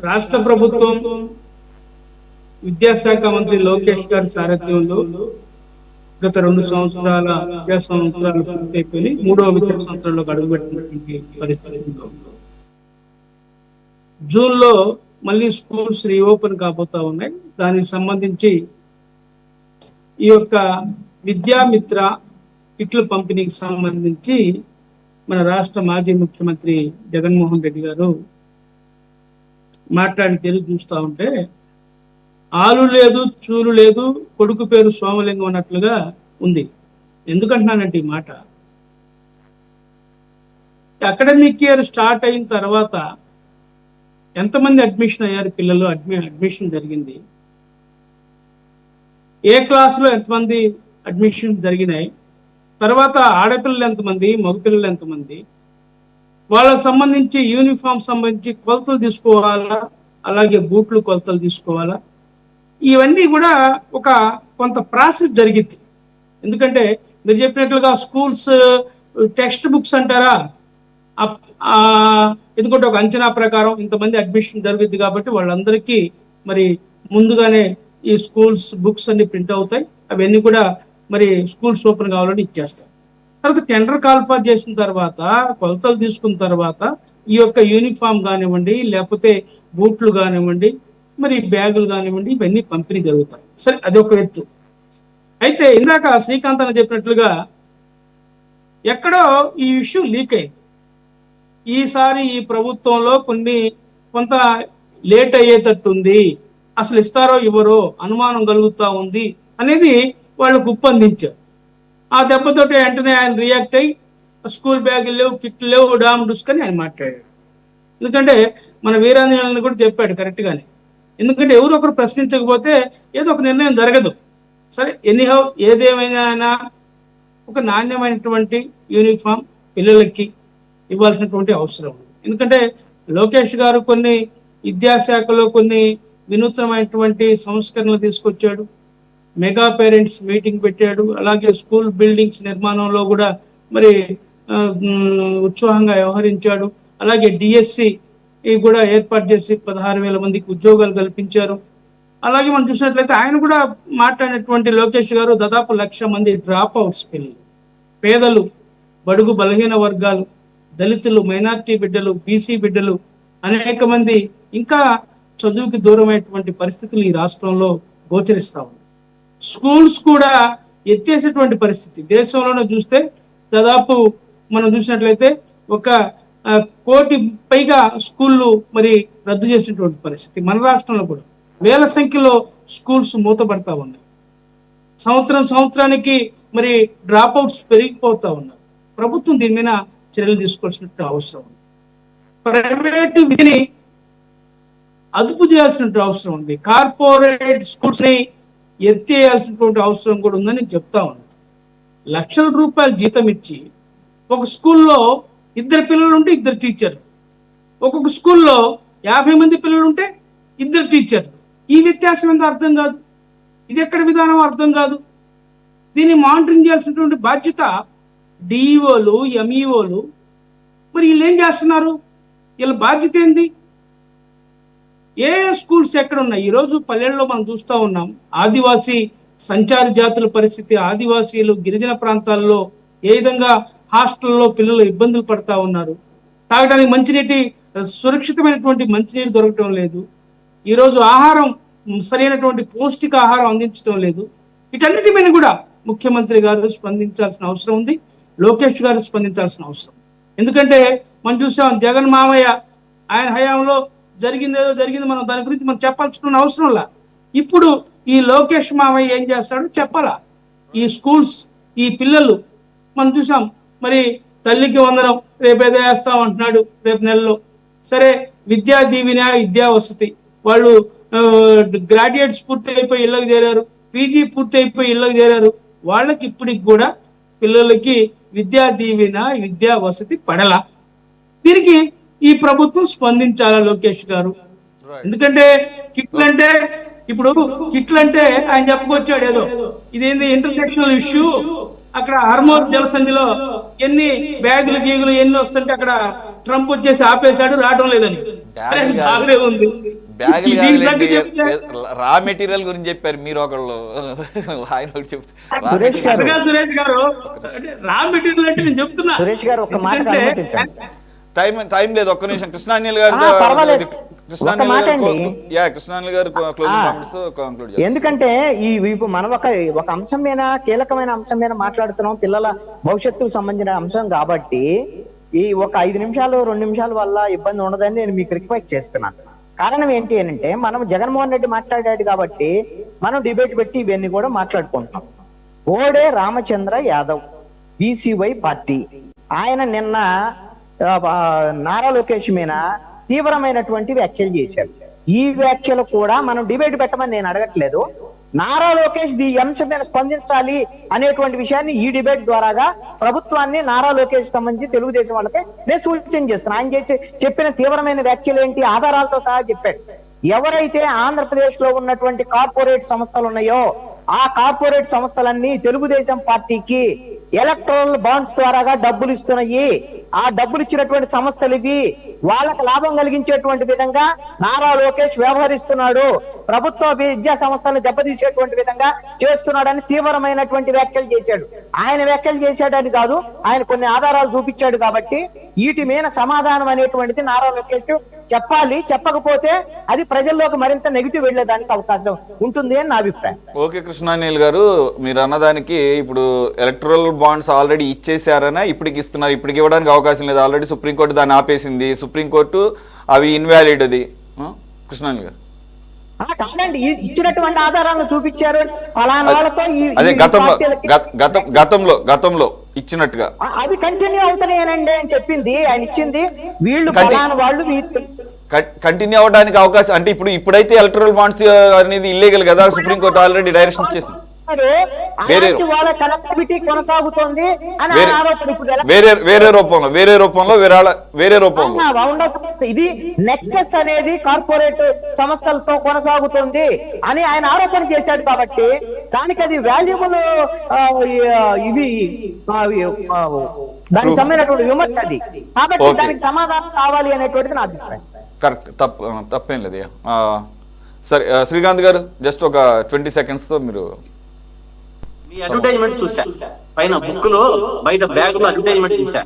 రాష్ట్ర ప్రభుత్వం విద్యాశాఖ మంత్రి లోకేష్ గారి సారథ్యంలో గత 2 సంవత్సరాల విద్యా సంవత్సరాలు పూర్తయిపోయి 3వ విద్యా సంవత్సరంలోకి అడుగుపెట్టినటువంటి పరిస్థితుల్లో జూన్లో మళ్ళీ స్కూల్స్ రీఓపెన్ కాబోతా ఉన్నాయి. దానికి సంబంధించి ఈ యొక్క విద్యామిత్ర కిట్ల పంపిణీకి సంబంధించి మన రాష్ట్ర మాజీ ముఖ్యమంత్రి జగన్మోహన్ రెడ్డి గారు మాట్లాడి తెలుగు చూస్తూ ఉంటే ఆలు లేదు చూలు లేదు కొడుకు పేరు సోమలింగం అన్నట్లుగా ఉంది. ఎందుకంటున్నానంటే ఈ మాట, అకాడమిక్ ఇయర్ స్టార్ట్ అయిన తర్వాత ఎంతమంది అడ్మిషన్ అయ్యారు పిల్లలు, అడ్మిషన్ జరిగింది, ఏ క్లాసులో ఎంతమంది అడ్మిషన్ జరిగినాయి, తర్వాత ఆడపిల్లలు ఎంతమంది, మగపిల్లలు ఎంతమంది, వాళ్ళకి సంబంధించి యూనిఫామ్ సంబంధించి కొలతలు తీసుకోవాలా, అలాగే బూట్లు కొలతలు తీసుకోవాలా, ఇవన్నీ కూడా ఒక కొంత ప్రాసెస్ జరిగింది. ఎందుకంటే మీరు చెప్పినట్లుగా స్కూల్స్ టెక్స్ట్ బుక్స్ అంటారా, ఎందుకంటే ఒక అంచనా ప్రకారం ఇంతమంది అడ్మిషన్ జరుగుద్ది కాబట్టి వాళ్ళందరికీ మరి ముందుగానే ఈ స్కూల్స్ బుక్స్ అన్ని ప్రింట్ అవుతాయి. అవన్నీ కూడా మరి స్కూల్స్ ఓపెన్ కావాలని ఇచ్చేస్తారు. తర్వాత టెండర్ కాల్ఫర్ చేసిన తర్వాత కొలతలు తీసుకున్న తర్వాత ఈ యొక్క యూనిఫామ్ కానివ్వండి, లేకపోతే బూట్లు కానివ్వండి, మరి బ్యాగులు కానివ్వండి, ఇవన్నీ పంపిణీ జరుగుతాయి. సరే, అది ఒక ఎత్తు. అయితే ఇందాక శ్రీకాంత్ అని చెప్పినట్లుగా ఎక్కడో ఈ ఇష్యూ లీక్ అయింది. ఈసారి ఈ ప్రభుత్వంలో కొంత లేట్ అయ్యేటట్టుంది, అసలు ఇస్తారో ఇవ్వరో అనుమానం కలుగుతూ ఉంది అనేది వాళ్ళు కుప్పందించారు. ఆ దెబ్బతోటి వెంటనే ఆయన రియాక్ట్ అయ్యి స్కూల్ బ్యాగులు లేవు, కిట్లు లేవు, డామ్ డుస్కని ఆయన మాట్లాడాడు. ఎందుకంటే మన వీరాంజనేయులను కూడా చెప్పాడు కరెక్ట్గానే. ఎందుకంటే ఎవరు ఒకరు ప్రశ్నించకపోతే ఏదో ఒక నిర్ణయం జరగదు. సరే, ఎనీహౌ ఏదేమైనా ఒక నాణ్యమైనటువంటి యూనిఫామ్ పిల్లలకి ఇవ్వాల్సినటువంటి అవసరం ఉంది. ఎందుకంటే లోకేష్ గారు కొన్ని విద్యాశాఖలో కొన్ని వినూత్నమైనటువంటి సంస్కరణలు తీసుకొచ్చాడు. మెగా పేరెంట్స్ మీటింగ్ పెట్టాడు. అలాగే స్కూల్ బిల్డింగ్స్ నిర్మాణంలో కూడా మరి ఉత్సాహంగా వ్యవహరించాడు. అలాగే డిఎస్సి కూడా ఏర్పాటు చేసి 16,000 మందికి ఉద్యోగాలు కల్పించారు. అలాగే మనం చూసినట్లయితే ఆయన కూడా మాట్లాడినటువంటి లోకేష్ గారు దాదాపు 1,00,000 మంది డ్రాప్ అవుట్స్ పిల్లలు, పేదలు, బడుగు బలహీన వర్గాలు, దళితులు, మైనార్టీ బిడ్డలు, బీసీ బిడ్డలు, అనేక మంది ఇంకా చదువుకి దూరమైనటువంటి పరిస్థితులు ఈ రాష్ట్రంలో గోచరిస్తా ఉన్నాయి. స్కూల్స్ కూడా ఎత్తేసేటువంటి పరిస్థితి దేశంలోనే చూస్తే దాదాపు మనం చూసినట్లయితే 1 కోటి పైగా స్కూళ్ళు మరి రద్దు చేసినటువంటి పరిస్థితి. మన రాష్ట్రంలో కూడా వేల సంఖ్యలో స్కూల్స్ మూతపడతా ఉన్నాయి. సంవత్సరానికి మరి డ్రాప్ అవుట్స్ పెరిగిపోతా ఉన్నారు. ప్రభుత్వం దీని మీద చర్యలు తీసుకోవాల్సిన అవసరం ఉంది. ప్రైవేటు విధిని అదుపు చేయాల్సిన అవసరం ఉంది. కార్పొరేట్ స్కూల్స్ ని ఎత్తేయాల్సినటువంటి అవసరం కూడా ఉందని చెప్తా ఉన్నాను. లక్షల రూపాయలు జీతం ఇచ్చి ఒక స్కూల్లో 2 పిల్లలు ఉంటే 2 టీచర్లు, ఒక్కొక్క స్కూల్లో 50 మంది పిల్లలు ఉంటే 2 టీచర్లు. ఈ వ్యత్యాసం ఎంత అర్థం కాదు. ఇది ఎక్కడ విధానం అర్థం కాదు. దీన్ని మానిటరింగ్ చేయాల్సినటువంటి బాధ్యత డిఈఓలు, ఎంఈఓలు. మరి వీళ్ళు ఏం చేస్తున్నారు? వీళ్ళ బాధ్యత ఏంది? ఏ స్కూల్స్ ఎక్కడ ఉన్నాయి? ఈరోజు పల్లెల్లో మనం చూస్తూ ఉన్నాం. ఆదివాసీ సంచారి జాతుల పరిస్థితి, ఆదివాసీలు గిరిజన ప్రాంతాల్లో ఏ విధంగా హాస్టల్లో పిల్లలు ఇబ్బందులు పడతా ఉన్నారు. తాగడానికి మంచినీటి, సురక్షితమైనటువంటి మంచినీరు దొరకటం లేదు. ఈరోజు ఆహారం, సరైనటువంటి పౌష్టిక ఆహారం అందించడం లేదు. వీటన్నిటి మీద కూడా ముఖ్యమంత్రి గారు స్పందించాల్సిన అవసరం ఉంది. లోకేష్ గారు స్పందించాల్సిన అవసరం. ఎందుకంటే మనం చూసాం, జగన్ మామయ్య ఆయన హయాంలో జరిగిందేదో జరిగింది, మనం దాని గురించి మనం చెప్పాల్సిన అవసరంలా. ఇప్పుడు ఈ లోకేష్ మామయ్య ఏం చేస్తాడో చెప్పాలా. ఈ స్కూల్స్, ఈ పిల్లలు మనం చూసాం. మరి తల్లికి వందనం రేపేదో వేస్తామంటున్నాడు, రేపు నెలలో. సరే, విద్యా దీవెన, విద్యా వసతి, వాళ్ళు గ్రాడ్యుయేట్స్ పూర్తి అయిపోయి ఇళ్ళకి చేరారు, పీజీ పూర్తి అయిపోయి ఇళ్ళకి చేరారు. వాళ్ళకి ఇప్పటికి కూడా పిల్లలకి విద్యా దీవెన, విద్యా వసతి పడలా. దీనికి ఈ ప్రభుత్వం స్పందించాలా లోకేష్ గారు. ఎందుకంటే కిట్లంటే ఆయన చెప్పుకొచ్చాడు ఏదో ఇదేంది ఇంటర్నేషనల్ ఇష్యూ, అక్కడ హర్మోర్ జలసంధిలో ఎన్ని బ్యాగులు గీగులు ఎన్ని వస్తుంటే అక్కడ ట్రంప్ వచ్చేసి ఆపేశాడు, రావడం లేదని. సరే, బ్యాగులు కాదు, బాగానే ఉంది. బ్యాగులు దీని కాదులేండి, సంగతి చెప్తే రా మెటీరియల్ గురించి చెప్పారు మీరు ఒకళ్ళు. ఆయన ఒకటి చెప్తారు రా సురేష్ గారు, అందుకే సురేష్ గారు అంటే రా మెటీరియల్ అంటే నేను చెప్తున్నా. సురేష్ గారు ఒక్క మాట ఎందుకంటే అనుమతించండి. టైం లేదు, ఒక్క నిమిషం. కృష్ణాంజలి గారు పర్వాలేదు. ఒక్క మాట అండి. కృష్ణాంజలి గారు క్లోజింగ్ కామెంట్స్ తో కంక్లూడ్ చేస్తారు. ఎందుకంటే ఇప్పుడు మనం ఒక అంశం మీద, కీలకమైన అంశం మీద మాట్లాడుతున్నాం, పిల్లల భవిష్యత్తుకు సంబంధించిన అంశం కాబట్టి ఈ ఒక 5 నిమిషాలు 2 నిమిషాల వల్ల ఇబ్బంది ఉండదని నేను మీకు రిక్వెస్ట్ చేస్తున్నాను. కారణం ఏంటి అని అంటే, మనం జగన్మోహన్ రెడ్డి మాట్లాడాడు కాబట్టి మనం డిబేట్ పెట్టి ఇవన్నీ కూడా మాట్లాడుకుంటున్నాం. ఓడే రామచంద్ర యాదవ్, బీసీవై పార్టీ, ఆయన నిన్న నారా లోకేష్ మీద తీవ్రమైనటువంటి వ్యాఖ్యలు చేశారు. ఈ వ్యాఖ్యలు కూడా మనం డిబేట్ పెట్టమని నేను అడగట్లేదు. నారా లోకేష్ ఈ అంశం మీద స్పందించాలి అనేటువంటి విషయాన్ని ఈ డిబేట్ ద్వారాగా ప్రభుత్వాన్ని, నారా లోకేష్ సంబంధించి తెలుగుదేశం వాళ్ళకి నేను సూచన చేస్తున్నాను. ఆయన చెప్పిన తీవ్రమైన వ్యాఖ్యలు ఏంటి, ఆధారాలతో సహా చెప్పాడు. ఎవరైతే ఆంధ్రప్రదేశ్ లో ఉన్నటువంటి కార్పొరేట్ సంస్థలు ఉన్నాయో ఆ కార్పొరేట్ సంస్థలన్నీ తెలుగుదేశం పార్టీకి ఎలక్ట్రల్ బాండ్స్ ద్వారాగా డబ్బులు ఇస్తున్నాయి. ఆ డబ్బులు ఇచ్చినటువంటి సంస్థలు ఇవి. వాళ్ళకి లాభం కలిగించేటువంటి విధంగా నారా లోకేష్ వ్యవహరిస్తున్నాడు, ప్రభుత్వ విద్యా సంస్థలను దెబ్బతీసేటువంటి విధంగా చేస్తున్నాడని తీవ్రమైనటువంటి వ్యాఖ్యలు చేశాడు. ఆయన వ్యాఖ్యలు చేశాడని కాదు, ఆయన కొన్ని ఆధారాలు చూపించాడు. కాబట్టి వీటి మీద సమాధానం అనేటువంటిది నారా లోకేష్ చెప్పాలి. చెప్పకపోతే అది ప్రజల్లోకి మరింత నెగిటివ్ వెళ్లేదానికి అవకాశం ఉంటుంది అని నా అభిప్రాయం. ఓకే కృష్ణాంజలి గారు, మీరు అన్నదానికి ఇప్పుడు ఎలక్ట్రల్ బాండ్స్ ఆల్రెడీ ఇచ్చేసారనే ఇప్పటికి ఇస్తున్నారు, ఇప్పటికి ఇవ్వడానికి అవకాశం లేదు. ఆల్రెడీ సుప్రీంకోర్టు దాన్ని ఆపేసింది. సుప్రీంకోర్టు అవి ఇన్వాలిడ్. అది కృష్ణాంజలి గారు కాదండి, ఇచ్చినటువంటి ఆధారాలను చూపించారు. ఫలానా వాళ్ళతో అదే గతంలో ఇచ్చినట్టుగా అవి కంటిన్యూ అవుతున్నాయనండి అని చెప్పింది. ఆయన ఇచ్చింది వీళ్ళు ఫలానా వాళ్ళు కంటిన్యూ అవడానికి అవకాశం అంటే ఇప్పుడైతే ఎలక్ట్రల్ బాండ్స్ అనేది ఇల్లీగల్ కదా, సుప్రీంకోర్టు ఆల్రెడీ డైరెక్షన్ ఇచ్చేసింది. వాళ్ళ కనెక్టివిటీ కొనసాగుతోంది అని ఆరోపణ. వేరే రూపంలో ఇది నెక్సెస్ అనేది కార్పొరేట్ సంస్థలతో కొనసాగుతుంది అని ఆయన ఆరోపణ చేశాడు. కాబట్టి దానికి అది వాల్యుబుల్ ఇవి దానికి సంబంధించినటువంటి విమర్శ అది. కాబట్టి దానికి సమాధానం కావాలి అనేటువంటిది నా అభిప్రాయం. కరెక్ట్, తప్పేం లేదు. సరే శ్రీకాంత్ గారు, జస్ట్ ఒక 20 seconds తో మీరు మీ అడ్వర్టైజ్మెంట్ చూసా, పైన బుక్ లో బయట బ్యాగ్ లో అడ్వర్టైజ్మెంట్ చూసా.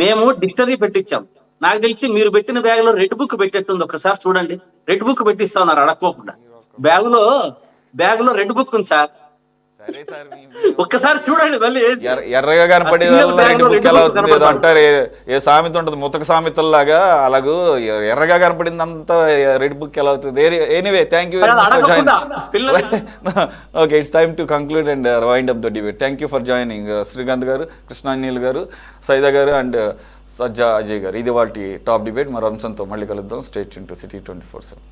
మేము డిక్షనరీ పెట్టించాం. నాకు తెలిసి మీరు పెట్టిన బ్యాగ్ లో రెడ్ బుక్ పెట్టేట్టుంది, ఒకసారి చూడండి. రెడ్ బుక్ పెట్టిస్తా ఉన్నారు అడక్కోకుండా. బ్యాగ్ లో రెడ్ బుక్ ఉంది సార్, ఒక్కసారి చూడండి. మళ్ళీ ఎర్రగా కనపడే రెడ్ బుక్ ఎలా అవుతుంది? ఏదో అంటారు, ఏ సామెత ఉంటుంది ముతక సామెతల్లాగా, అలాగూ ఎర్రగా కనపడిందంతా రెడ్ బుక్ ఎలా అవుతుంది? Anyway, thank you very much for joining. Okay, it's time to conclude and wind up the debate. Thank you for joining Srikanth గారు, కృష్ణాంజలి గారు, సైదా గారు అండ్ సజ్జా అజయ్ గారు. ఇది వాటి టాప్ డిబేట్. మరో అంశంతో మళ్ళీ కలుద్దాం. Stay tune to city 24/7.